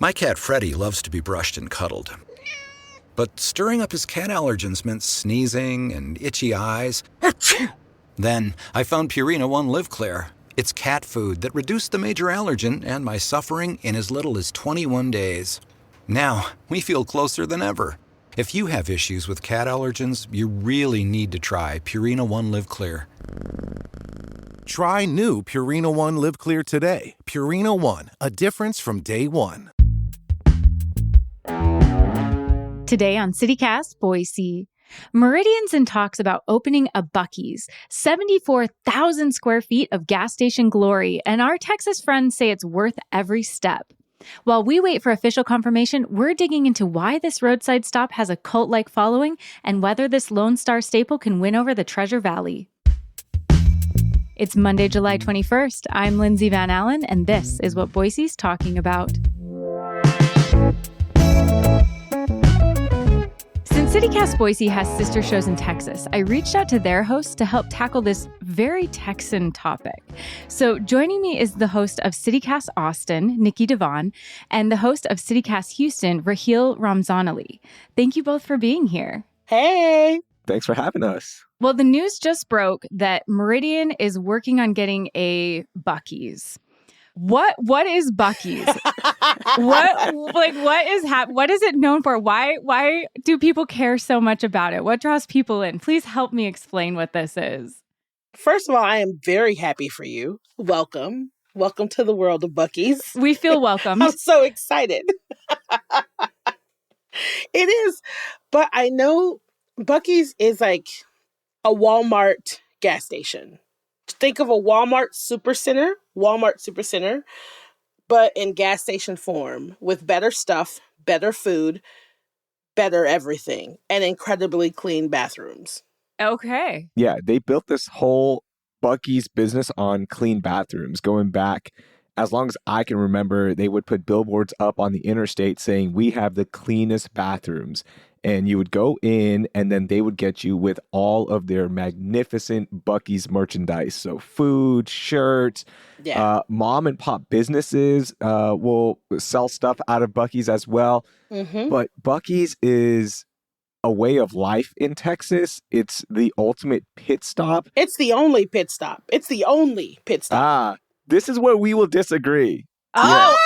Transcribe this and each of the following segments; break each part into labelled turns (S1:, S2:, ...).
S1: My cat Freddie loves to be brushed and cuddled. But stirring up his cat allergens meant sneezing and itchy eyes. Then I found Purina One Live Clear. It's cat food that reduced the major allergen and my suffering in as little as 21 days. Now, we feel closer than ever. If you have issues with cat allergens, you really need to try Purina One Live Clear.
S2: Try new Purina One Live Clear today. Purina One, a difference from day one.
S3: Today on CityCast Boise, Meridian's in talks about opening a Buc-ee's, 74,000 square feet of gas station glory, and our Texas friends say it's worth every step. While we wait for official confirmation, we're digging into why this roadside stop has a cult-like following and whether this Lone Star staple can win over the Treasure Valley. It's Monday, July 21st. I'm Lindsay Van Allen, and this is what Boise's talking about. Since CityCast Boise has sister shows in Texas, I reached out to their hosts to help tackle this very Texan topic. So joining me is the host of CityCast Austin, Nikki Devon, and the host of CityCast Houston, Raheel Ramzanali. Thank you both for being here.
S4: Hey!
S5: Thanks for having us.
S3: Well, the news just broke that Meridian is working on getting a Buc-ee's. What is Buc-ee's? What is it known for? Why do people care so much about it? What draws people in? Please help me explain what this is.
S4: First of all, I am very happy for you. Welcome. Welcome to the world of Buc-ee's.
S3: We feel welcomed.
S4: I'm so excited. It is. But I know Buc-ee's is like a Walmart gas station. Think of a Walmart supercenter, but in gas station form with better stuff, better food, better everything, and incredibly clean bathrooms.
S3: Okay.
S5: Yeah, they built this whole Buc-ee's business on clean bathrooms going back. As long as I can remember, they would put billboards up on the interstate saying, "We have the cleanest bathrooms." And you would go in and then they would get you with all of their magnificent Buc-ee's merchandise. So food, shirts, mom and pop businesses will sell stuff out of Buc-ee's as well.
S4: Mm-hmm.
S5: But Buc-ee's is a way of life in Texas. It's the ultimate pit stop.
S4: It's the only pit stop.
S5: This is where we will disagree.
S4: Yes.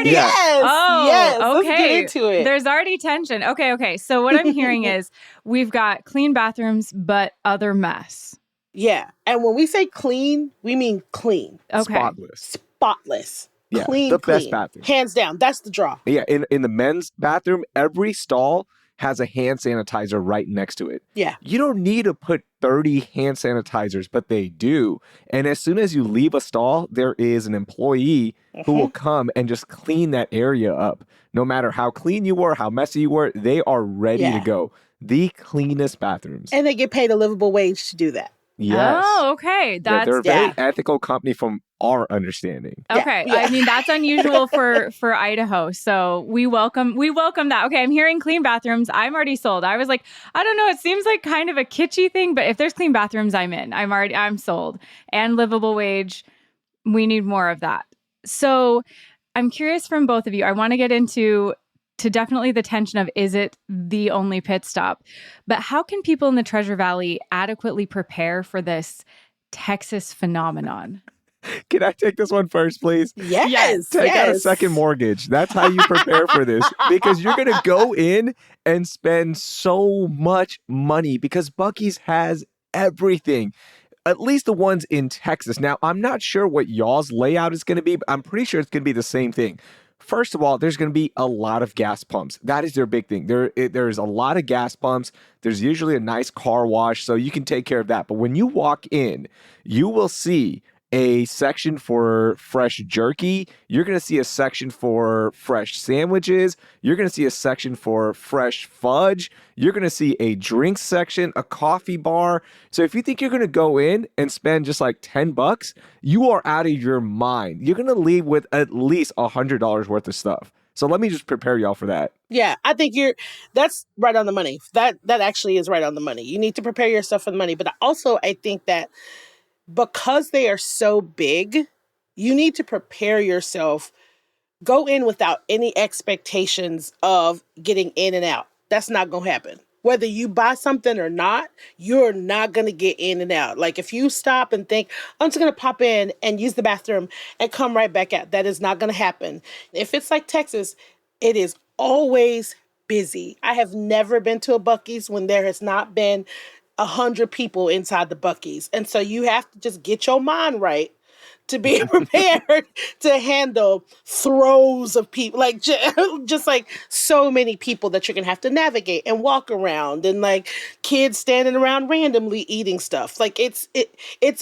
S4: Yes.
S3: Okay.
S4: Let's get into it.
S3: There's already tension. Okay. So what I'm hearing is we've got clean bathrooms, but other mess.
S4: Yeah. And when we say clean, we mean clean.
S3: Okay.
S4: Spotless.
S5: Yeah,
S4: Clean.
S5: best bathroom.
S4: Hands down. That's the draw.
S5: Yeah. In the men's bathroom, every stall has a hand sanitizer right next to it.
S4: Yeah.
S5: You don't need to put 30 hand sanitizers, but they do. And as soon as you leave a stall, there is an employee who will come and just clean that area up. No matter how clean you were, how messy you were, they are ready to go. The cleanest bathrooms.
S4: And they get paid a livable wage to do that.
S5: Yes.
S3: Oh, okay.
S5: They're a very ethical company from our understanding.
S3: Okay.
S4: Yeah.
S3: I mean, that's unusual for Idaho. So we welcome that. Okay. I'm hearing clean bathrooms. I'm already sold. I was like, I don't know. It seems like kind of a kitschy thing, but if there's clean bathrooms, I'm in. I'm sold. And livable wage. We need more of that. So I'm curious from both of you. I want to get into definitely the tension of, is it the only pit stop? But how can people in the Treasure Valley adequately prepare for this Texas phenomenon?
S5: Can I take this one first, please?
S4: Yes.
S5: Take out a second mortgage. That's how you prepare for this. Because you're going to go in and spend so much money because Buc-ee's has everything. At least the ones in Texas. Now, I'm not sure what y'all's layout is going to be, but I'm pretty sure it's going to be the same thing. First of all, there's going to be a lot of gas pumps. That is their big thing. There's a lot of gas pumps. There's usually a nice car wash, so you can take care of that. But when you walk in, you will see a section for fresh jerky. You're going to see a section for fresh sandwiches. You're going to see a section for fresh fudge. You're going to see a drink section, a coffee bar. So if you think you're going to go in and spend just like $10, you are out of your mind. You're going to leave with at least $100 worth of stuff. So let me just prepare y'all for that.
S4: Yeah, I think that's right on the money. That actually is right on the money. You need to prepare yourself for the money. But also, I think that because they are so big, you need to prepare yourself go in without any expectations of getting in and out. That's not going to happen. Whether you buy something or not, you're not going to get in and out. Like if you stop and think, I'm just going to pop in and use the bathroom and come right back out, that is not going to happen. If it's like Texas, it is always busy. I have never been to a Buc-ee's when there has not been 100 people inside the Buc-ee's. And so you have to just get your mind right to be prepared to handle throws of people, like just like so many people that you're gonna have to navigate and walk around, and like kids standing around randomly eating stuff. Like it's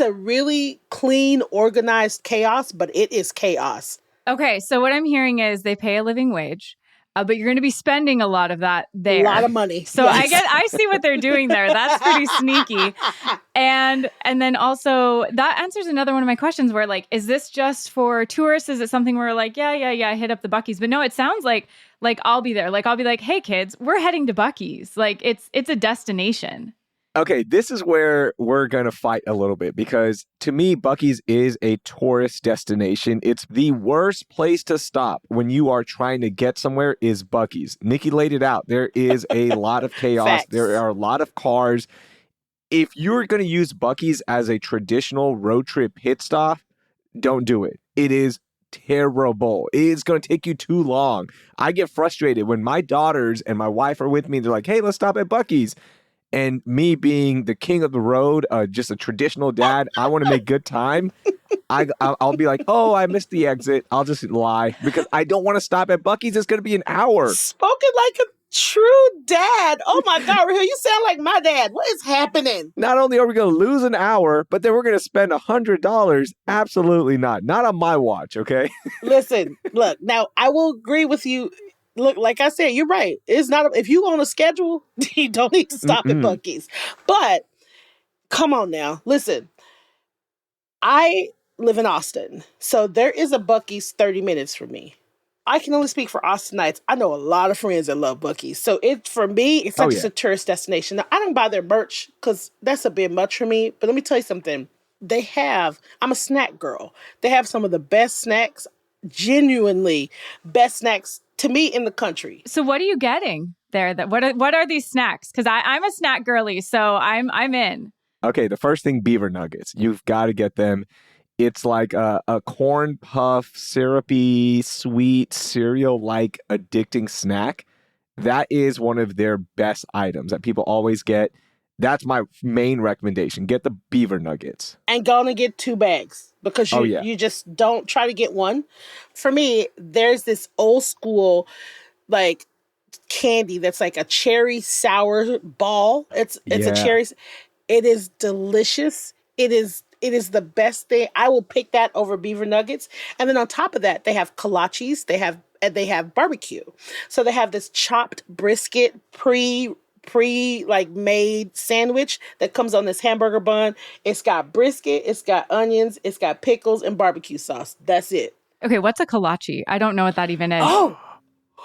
S4: a really clean, organized chaos, but it is chaos.
S3: Okay, so what I'm hearing is they pay a living wage, but you're going to be spending a lot of that there.
S4: A lot of money.
S3: So
S4: yes.
S3: I see what they're doing there. That's pretty sneaky. And then also that answers another one of my questions where like, is this just for tourists? Is it something where like, yeah, hit up the Buc-ee's? But no, it sounds like I'll be there. Like I'll be like, hey kids, we're heading to Buc-ee's. Like it's a destination.
S5: Okay, this is where we're going to fight a little bit because to me, Buc-ee's is a tourist destination. It's the worst place to stop when you are trying to get somewhere is Buc-ee's. Nikki laid it out. There is a lot of chaos.
S4: Facts.
S5: There are a lot of cars. If you're going to use Buc-ee's as a traditional road trip pit stop, don't do it. It is terrible. It's going to take you too long. I get frustrated when my daughters and my wife are with me. They're like, hey, let's stop at Buc-ee's. And me being the king of the road, just a traditional dad, I want to make good time. I'll be like, oh, I missed the exit. I'll just lie because I don't want to stop at Buc-ee's. It's going to be an hour.
S4: Spoken like a true dad. Oh my God, Raheel, you sound like my dad. What is happening?
S5: Not only are we going to lose an hour, but then we're going to spend $100. Absolutely not. Not on my watch, okay?
S4: Listen, look, now I will agree with you. Look, like I said, you're right. It's not, if you on a schedule, you don't need to stop at Buc-ee's. But come on now. Listen, I live in Austin. So there is a Buc-ee's 30 minutes from me. I can only speak for Austinites. I know a lot of friends that love Buc-ee's. So for me, it's not just a tourist destination. Now, I don't buy their merch because that's a bit much for me. But let me tell you something. I'm a snack girl. They have some of the best snacks, genuinely best snacks to me in the country.
S3: So what are you getting there? What are these snacks? Because I'm a snack girly, so I'm in.
S5: Okay, the first thing, beaver nuggets. You've got to get them. It's like a corn puff, syrupy, sweet, cereal-like addicting snack. That is one of their best items that people always get. That's my main recommendation. Get the beaver nuggets.
S4: And go and get 2 bags because you just don't try to get one. For me, there's this old school like candy that's like a cherry sour ball. It's a cherry. It is delicious. It is the best thing. I will pick that over beaver nuggets. And then on top of that, they have kolaches. They have barbecue. So they have this chopped brisket pre like made sandwich that comes on this hamburger bun. It's got brisket, it's got onions, it's got pickles and barbecue sauce. That's it.
S3: Okay, what's a kolache? I don't know what that even is.
S4: Oh,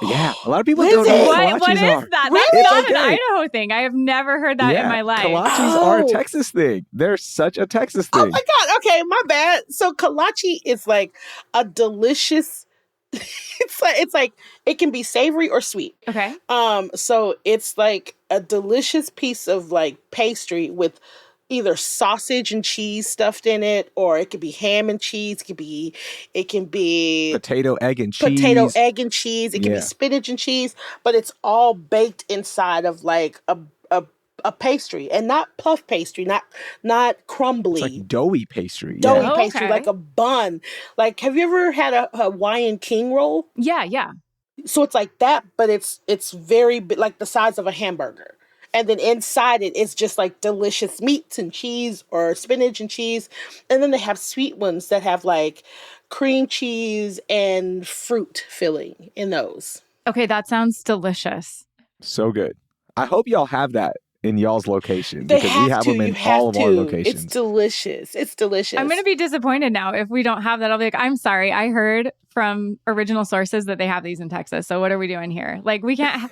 S5: yeah, a lot of people don't know what
S3: what
S5: kolaches
S3: is
S5: are.
S3: that?
S4: Really?
S3: That's not
S5: Okay.
S3: an Idaho thing. I have never heard that in my life.
S5: Kolaches are a Texas thing. They're such a Texas thing.
S4: Oh my God. Okay, my bad. So kolache is like a delicious it's like it can be savory or sweet.
S3: Okay.
S4: So it's like a delicious piece of like pastry with either sausage and cheese stuffed in it, or it could be ham and cheese. It can be
S5: Potato, egg, and cheese.
S4: It can be spinach and cheese, but it's all baked inside of like a pastry, and not puff pastry, not crumbly.
S5: It's like doughy pastry.
S4: Doughy pastry,
S3: okay.
S4: like a bun. Like, have you ever had a Hawaiian king roll?
S3: Yeah.
S4: So it's like that, but it's very like the size of a hamburger. And then inside it's just like delicious meats and cheese or spinach and cheese. And then they have sweet ones that have like cream cheese and fruit filling in those.
S3: Okay, that sounds delicious.
S5: So good. I hope y'all have that in y'all's location
S4: They
S5: because we have them
S4: You
S5: in
S4: have
S5: all of our locations.
S4: It's delicious. It's delicious.
S3: I'm going to be disappointed now if we don't have that. I'll be like, I'm sorry. I heard from original sources that they have these in Texas. So what are we doing here? Like we can't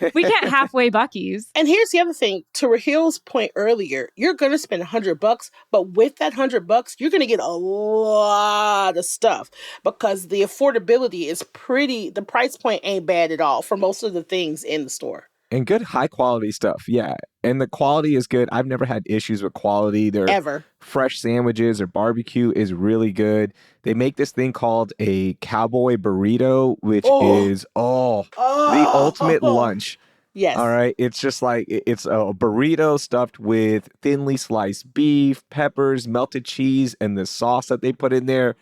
S3: halfway Buc-ee's.
S4: And here's the other thing. To Rahil's point earlier, you're going to spend $100, but with that $100, you're going to get a lot of stuff because the affordability is the price point ain't bad at all for most of the things in the store.
S5: And good high quality stuff. Yeah. And the quality is good. I've never had issues with quality. Their fresh sandwiches or barbecue is really good. They make this thing called a cowboy burrito, which is the ultimate lunch.
S4: Yes.
S5: All right. It's just like it's a burrito stuffed with thinly sliced beef, peppers, melted cheese, and the sauce that they put in there.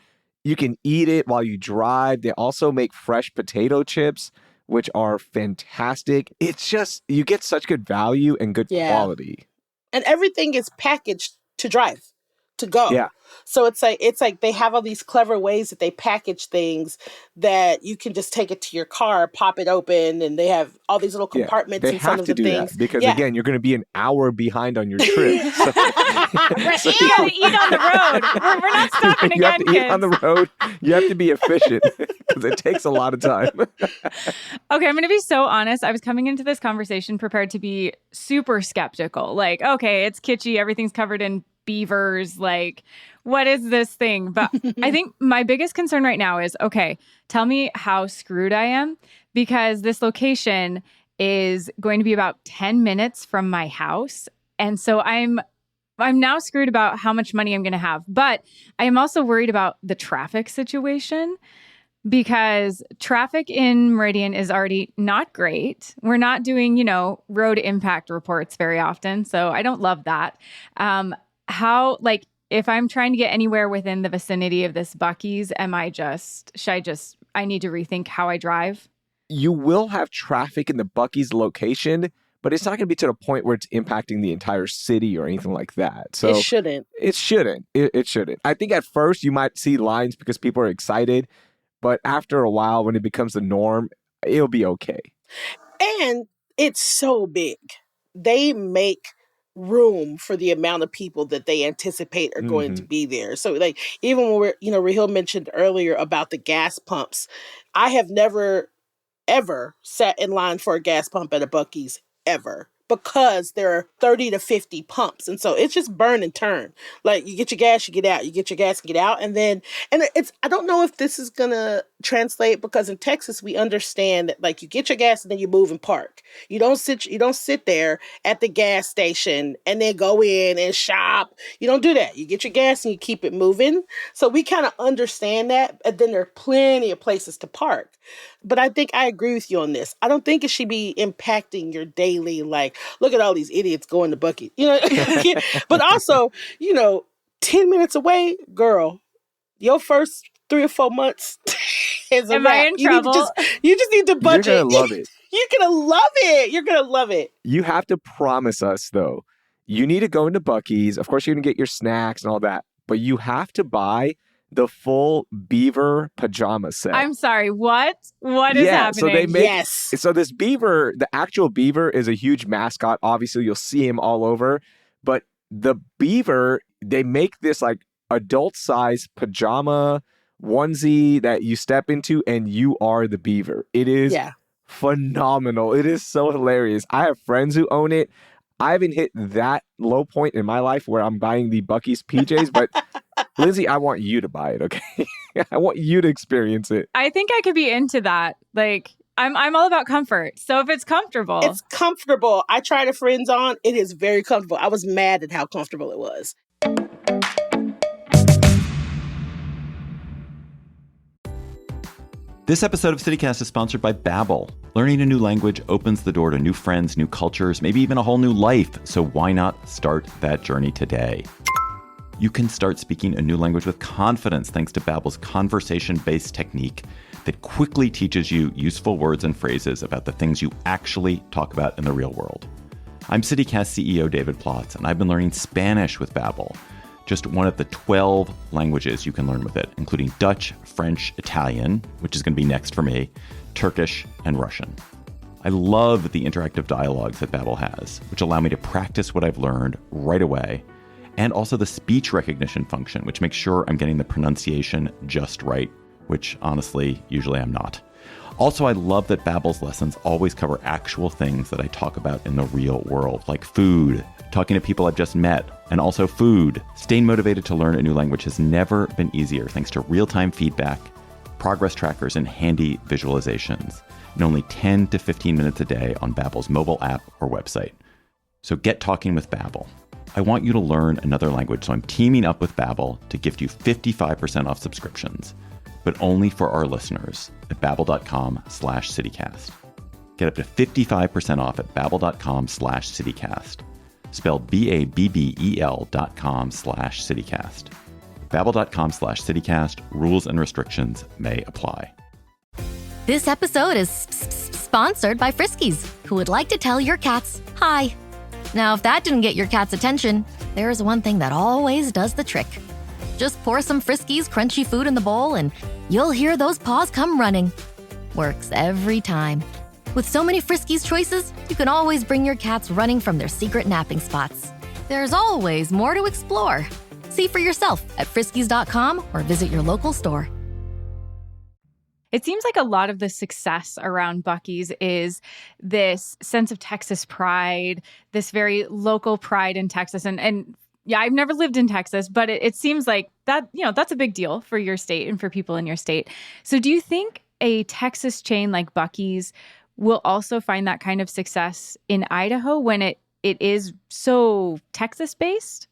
S5: You can eat it while you drive. They also make fresh potato chips, which are fantastic. It's just, you get such good value and good quality.
S4: And everything is packaged to drive, to go.
S5: Yeah.
S4: So it's like they have all these clever ways that they package things that you can just take it to your car, pop it open, and they have all these little compartments in some of the things.
S5: They have to do that because, again, you're going to be an hour behind on your trip. So
S3: You got to eat on the road. We're not stopping
S5: you
S3: again,
S5: have to eat on the road. You have to be efficient because it takes a lot of time.
S3: Okay, I'm going to be so honest. I was coming into this conversation prepared to be super skeptical. Like, okay, it's kitschy. Everything's covered in beavers. Like, what is this thing? But I think my biggest concern right now is, okay, tell me how screwed I am, because this location is going to be about 10 minutes from my house. And so I'm now screwed about how much money I'm going to have. But I am also worried about the traffic situation, because traffic in Meridian is already not great. We're not doing, road impact reports very often. So I don't love that. If I'm trying to get anywhere within the vicinity of this Buc-ee's, I need to rethink how I drive?
S5: You will have traffic in the Buc-ee's location, but it's not going to be to the point where it's impacting the entire city or anything like that. So
S4: it shouldn't.
S5: It shouldn't. It shouldn't. I think at first you might see lines because people are excited, but after a while, when it becomes the norm, it'll be okay.
S4: And it's so big. They make room for the amount of people that they anticipate are going to be there. So like, even when Rahil mentioned earlier about the gas pumps, I have never, ever sat in line for a gas pump at a Buc-ee's ever, because there are 30 to 50 pumps. And so it's just burn and turn. Like, you get your gas, you get out, you get your gas, you get out. And I don't know if this is going to translate, because in Texas, we understand that, like, you get your gas and then you move and park. You don't sit there at the gas station and then go in and shop. You don't do that. You get your gas and you keep it moving. So we kind of understand that. And then there are plenty of places to park. But I think I agree with you on this. I don't think it should be impacting your daily, like, look at all these idiots going to Buc-ee. But also, 10 minutes away, girl, your first 3 or 4 months is a
S3: Am
S4: wrap.
S3: I in trouble?
S4: You just need to budget.
S5: You're going to love it.
S4: You're going to love it. You're going to love it.
S5: You have to promise us, though. You need to go into Buc-ee's. Of course, you're going to get your snacks and all that, but you have to buy the full beaver pajama set.
S3: I'm sorry, what? What is happening?
S5: So they make,
S4: Yes.
S5: So this beaver, the actual beaver, is a huge mascot. Obviously, you'll see him all over. But the beaver, they make this like adult-size pajama onesie that you step into and you are the beaver. It is phenomenal. It is so hilarious. I have friends who own it. I haven't hit that low point in my life where I'm buying the Buc-ee's PJs, but Lindsay, I want you to buy it, okay? I want you to experience it.
S3: I think I could be into that. Like, I'm all about comfort. So if it's comfortable.
S4: It's comfortable. I tried a Friends on. It is very comfortable. I was mad at how comfortable it was.
S6: This episode of CityCast is sponsored by Babbel. Learning a new language opens the door to new friends, new cultures, maybe even a whole new life. So why not start that journey today? You can start speaking a new language with confidence thanks to Babbel's conversation-based technique that quickly teaches you useful words and phrases about the things you actually talk about in the real world. I'm CityCast CEO David Plotz, and I've been learning Spanish with Babbel, just one of the 12 languages you can learn with it, including Dutch, French, Italian, which is going to be next for me, Turkish, and Russian. I love the interactive dialogues that Babbel has, which allow me to practice what I've learned right away, and also the speech recognition function, which makes sure I'm getting the pronunciation just right, which honestly, usually I'm not. Also, I love that Babbel's lessons always cover actual things that I talk about in the real world, like food, talking to people I've just met, and also food. Staying motivated to learn a new language has never been easier thanks to real-time feedback, progress trackers, and handy visualizations, in only 10 to 15 minutes a day on Babbel's mobile app or website. So get talking with Babbel. I want you to learn another language, so I'm teaming up with Babbel to gift you 55% off subscriptions, but only for our listeners at babbel.com/citycast. Get up to 55% off at babbel.com/citycast. Spelled BABBEL.com/citycast. Babbel.com/citycast. Rules and restrictions may apply.
S7: This episode is sponsored by Friskies, who would like to tell your cats hi. Now, if that didn't get your cat's attention, there is one thing that always does the trick. Just pour some Friskies crunchy food in the bowl and you'll hear those paws come running. Works every time. With so many Friskies choices, you can always bring your cats running from their secret napping spots. There's always more to explore. See for yourself at friskies.com or visit your local store.
S3: It seems like a lot of the success around Buc-ee's is this sense of Texas pride, this very local pride in Texas. And yeah, I've never lived in Texas, but it seems like that, that's a big deal for your state and for people in your state. So do you think a Texas chain like Buc-ee's will also find that kind of success in Idaho when it is so Texas based?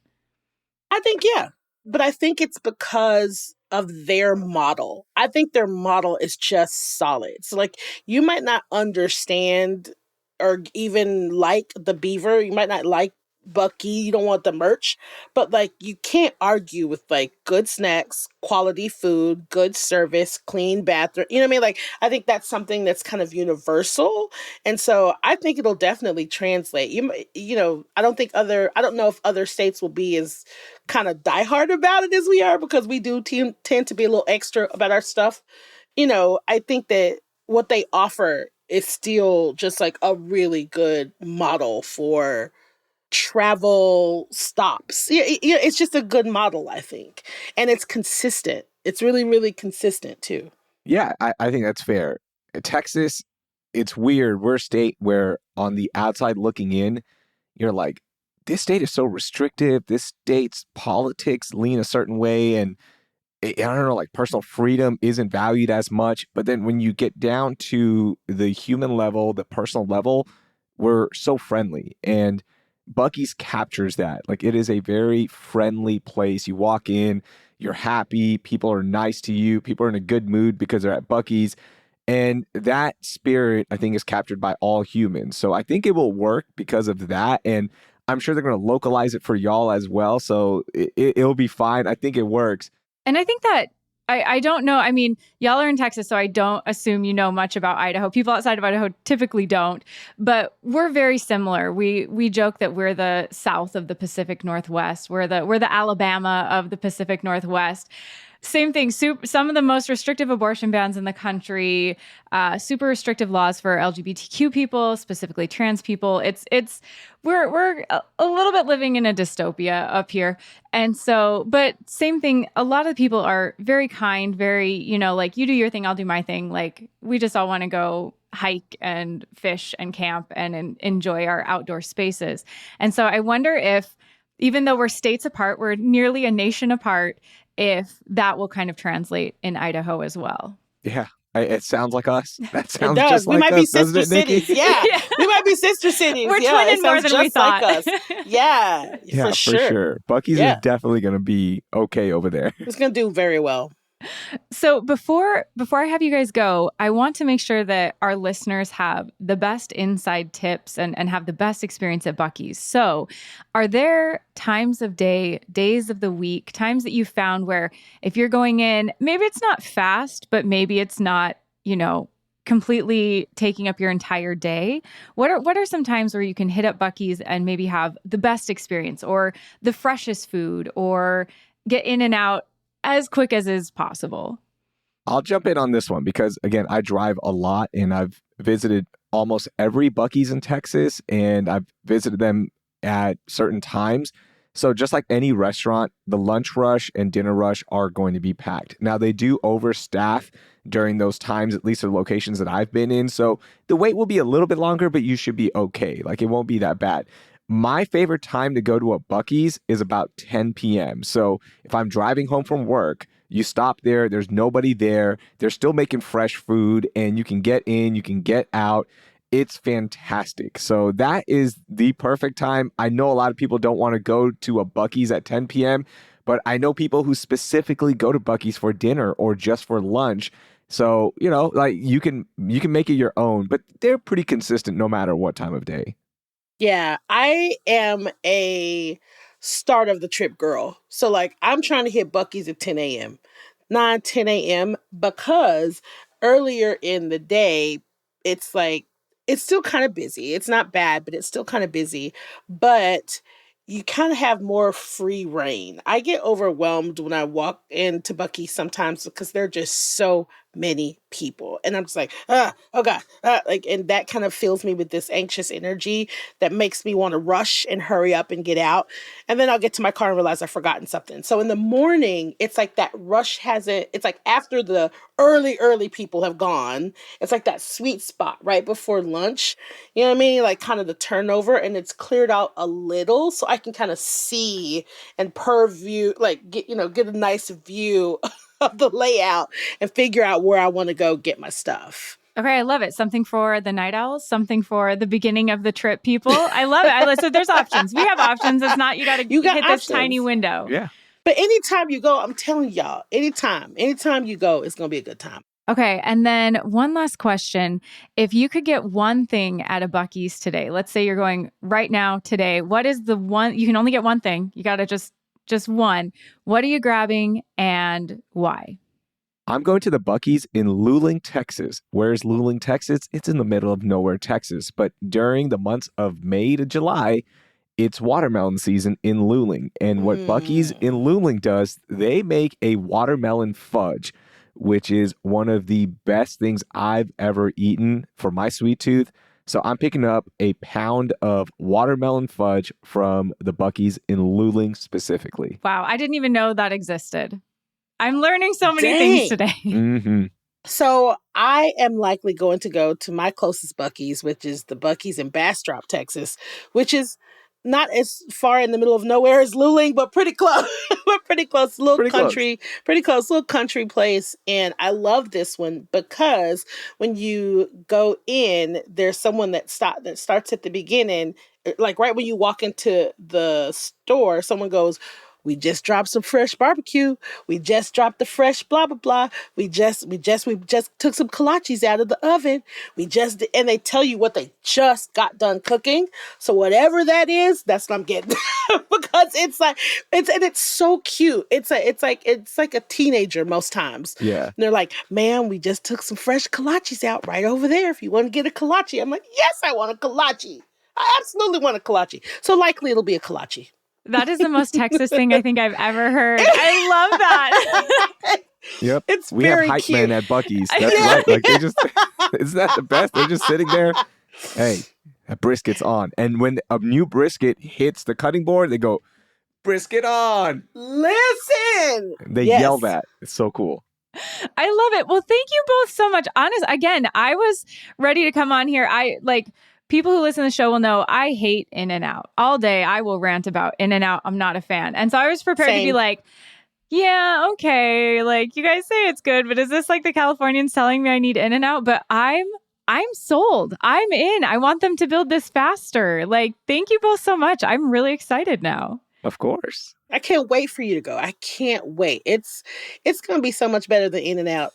S4: I think, yeah. But I think it's because of their model. I think their model is just solid. So like you might not understand or even like the beaver. You might not like Buc-ee. You don't want the merch, but like you can't argue with like good snacks, quality food, good service, clean bathroom. You know what I mean? Like I think that's something that's kind of universal. And so I think it'll definitely translate. I don't know if other states will be as kind of diehard about it as we are, because we do tend to be a little extra about our stuff. I think that what they offer is still just like a really good model for travel stops. Yeah, it's just a good model, I think. And it's consistent. It's really, really consistent too.
S5: Yeah, I think that's fair. Texas, it's weird. We're a state where on the outside looking in, you're like, this state is so restrictive. This state's politics lean a certain way. And I don't know, like personal freedom isn't valued as much. But then when you get down to the human level, the personal level, we're so friendly. And Buc-ee's captures that. Like it is a very friendly place. You walk in, you're happy. People are nice to you. People are in a good mood because they're at Buc-ee's. And that spirit, I think, is captured by all humans. So I think it will work because of that. And I'm sure they're going to localize it for y'all as well. So it'll be fine. I think it works.
S3: And I think that I don't know. I mean, y'all are in Texas, so I don't assume you know much about Idaho. People outside of Idaho typically don't, but we're very similar. We joke that we're the South of the Pacific Northwest. We're the Alabama of the Pacific Northwest. Same thing. Some of the most restrictive abortion bans in the country, super restrictive laws for LGBTQ people, specifically trans people. We're a little bit living in a dystopia up here. And so, but same thing. A lot of people are very kind, very, like you do your thing, I'll do my thing. Like we just all want to go hike and fish and camp and enjoy our outdoor spaces. And so I wonder if, even though we're states apart, we're nearly a nation apart, if that will kind of translate in Idaho as well.
S5: Yeah, it sounds like us. That sounds
S4: it does.
S5: just
S4: We
S5: like
S4: might
S5: us,
S4: be sister
S5: doesn't it, Nikki?
S4: cities. Yeah. We might be sister cities.
S3: We're twinning more than we thought.
S4: Like us. Yeah,
S5: For sure. Buc-ee's is definitely going to be okay over there.
S4: It's going to do very well.
S3: So before I have you guys go, I want to make sure that our listeners have the best inside tips and have the best experience at Buc-ee's. So are there times of day, days of the week, times that you found where if you're going in, maybe it's not fast, but maybe it's not, completely taking up your entire day? What are some times where you can hit up Buc-ee's and maybe have the best experience or the freshest food or get in and out as quick as is possible?
S5: I'll jump in on this one because, again, I drive a lot and I've visited almost every Buc-ee's in Texas, and I've visited them at certain times. So just like any restaurant, the lunch rush and dinner rush are going to be packed. Now, they do overstaff during those times, at least the locations that I've been in. So the wait will be a little bit longer, but you should be okay. Like, it won't be that bad. My favorite time to go to a Buc-ee's is about 10 p.m. So if I'm driving home from work, you stop there, there's nobody there, they're still making fresh food, and you can get in, you can get out. It's fantastic. So that is the perfect time. I know a lot of people don't want to go to a Buc-ee's at 10 p.m., but I know people who specifically go to Buc-ee's for dinner or just for lunch. So, like you can make it your own, but they're pretty consistent no matter what time of day.
S4: Yeah, I am a start of the trip girl. So like I'm trying to hit Buc-ee's at 10 a.m., 9, 10 a.m. because earlier in the day, it's like, it's still kind of busy. It's not bad, but it's still kind of busy. But you kind of have more free reign. I get overwhelmed when I walk into Buc-ee's sometimes because there are just so many people. And I'm just like, oh God. And that kind of fills me with this anxious energy that makes me want to rush and hurry up and get out. And then I'll get to my car and realize I've forgotten something. So in the morning, it's like that rush it's like after the early people have gone, it's like that sweet spot right before lunch. You know what I mean? Like kind of the turnover, and it's cleared out a little so I can kind of see and purview, like get a nice view of the layout and figure out where I want to go get my stuff.
S3: Okay, I love it. Something for the night owls, something for the beginning of the trip people. I love it. So there's options. We have options. It's not you got to hit
S4: options.
S3: This tiny window.
S5: Yeah.
S4: But anytime you go, I'm telling y'all, anytime you go, it's going to be a good time.
S3: Okay, and then one last question. If you could get one thing at a Buc-ee's today, let's say you're going right now today, what is the one, you can only get one thing. You got to just one. What are you grabbing and why?
S5: I'm going to the Buc-ee's in Luling, Texas. Where's Luling, Texas? It's in the middle of nowhere, Texas. But during the months of May to July, it's watermelon season in Luling. And what Buc-ee's in Luling does, they make a watermelon fudge, which is one of the best things I've ever eaten for my sweet tooth. So I'm picking up a pound of watermelon fudge from the Buc-ee's in Luling specifically.
S3: Wow, I didn't even know that existed. I'm learning so many things today.
S5: Mm-hmm.
S4: So I am likely going to go to my closest Buc-ee's, which is the Buc-ee's in Bastrop, Texas, which is not as far in the middle of nowhere as Luling, but pretty close. Pretty close. Little country place. And I love this one because when you go in, there's someone that starts at the beginning. Like right when you walk into the store, someone goes, "We just dropped some fresh barbecue. We just dropped the fresh blah, blah, blah. We just took some kolaches out of the oven. And they tell you what they just got done cooking. So whatever that is, that's what I'm getting because it's so cute. It's like a teenager most times.
S5: Yeah.
S4: And they're like, "Man, we just took some fresh kolaches out right over there. If you want to get a kolache." I'm like, "Yes, I want a kolache. I absolutely want a kolache." So likely it'll be a kolache.
S3: That is the most Texas thing I think I've ever heard. I love that.
S5: Yep.
S4: It's
S5: we
S4: very
S5: have hype
S4: cute.
S5: men at Buc-ee's. That's right. Like they just isn't that the best? They're just sitting there. Hey, that brisket's on. And when a new brisket hits the cutting board, they go, "Brisket on."
S4: Listen.
S5: They
S4: Yes.
S5: yell that. It's so cool.
S3: I love it. Well, thank you both so much. Again, I was ready to come on here. People who listen to the show will know I hate In-N-Out. All day I will rant about In-N-Out. I'm not a fan. And so I was prepared to be like, yeah, okay. Like you guys say it's good, but is this like the Californians telling me I need In-N-Out? But I'm sold. I'm in. I want them to build this faster. Like, thank you both so much. I'm really excited now.
S5: Of course.
S4: I can't wait for you to go. I can't wait. It's going to be so much better than In-N-Out.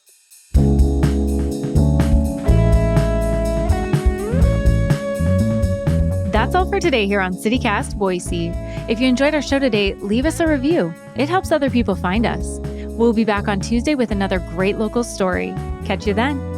S3: That's all for today here on CityCast Boise. If you enjoyed our show today, leave us a review. It helps other people find us. We'll be back on Tuesday with another great local story. Catch you then.